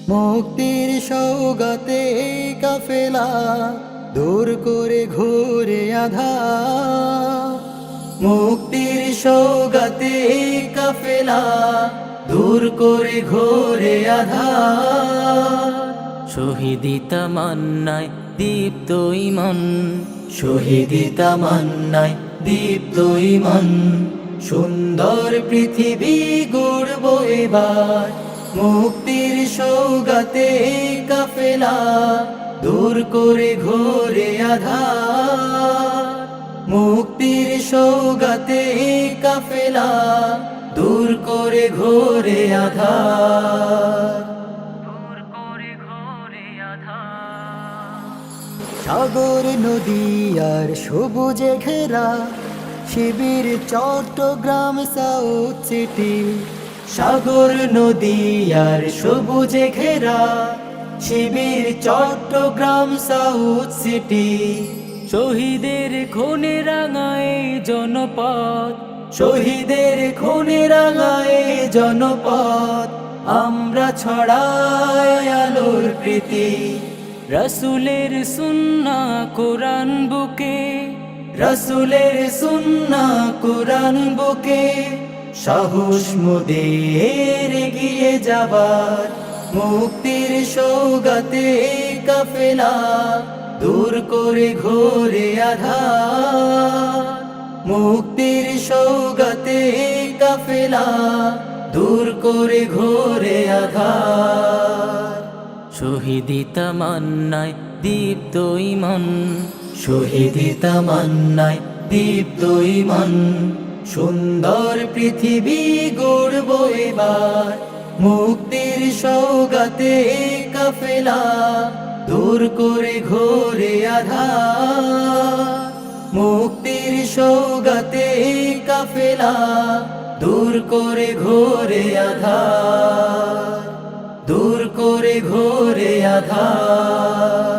মুক্তির সওগাতে কাফেলা দূর করে ঘোরে আঁধার। মুক্তির সওগাতে কাফেলা দূর করে ঘোরে আঁধার। শহীদি তামান্নায় দীপ্ত ইমান, শহীদি তামান্নায় দীপ্ত ইমান। সুন্দর পৃথিবী গড়ব এবার, মুক্তির সওগাতে কাফেলা দূর করে ঘোরে আঁধার। মুক্তির সওগাতে কাফেলা দূর করে ঘোরে আঁধার। সাগর নদী আর সবুজে ঘেরা শিবির চট্টগ্রাম সাউথ সিটি। সাগর নদী আর সবুজে ঘেরা শিবির চট্টগ্রাম সাউথ সিটি। শহীদের খুনে রাঙায় জনপদ, শহীদের খুনে রাঙায় জনপদ। আমরা ছড়াই আলোর প্রীতি, রাসূলের সুন্নাহ কোরআন বুকে, রাসূলের সুন্নাহ কোরআন বুকে। সাহস মোদের এগিয়ে যাবার, মুক্তির সওগাতে কাফেলা দূর করে ঘোরে আঁধার। মুক্তির সওগাতে কাফেলা দূর করে ঘোরে আঁধার। শহীদি তামান্নায় দীপ্ত ইমান, শহীদি তামান্নায় দীপ্ত ইমান। সুন্দর পৃথিবী গড়ব এবার, মুক্তির সওগাতে কাফেলা দূর করে ঘোরে আঁধার। মুক্তির সওগাতে কাফেলা দূর করে ঘোরে আঁধার, দূর করে ঘোরে আঁধার।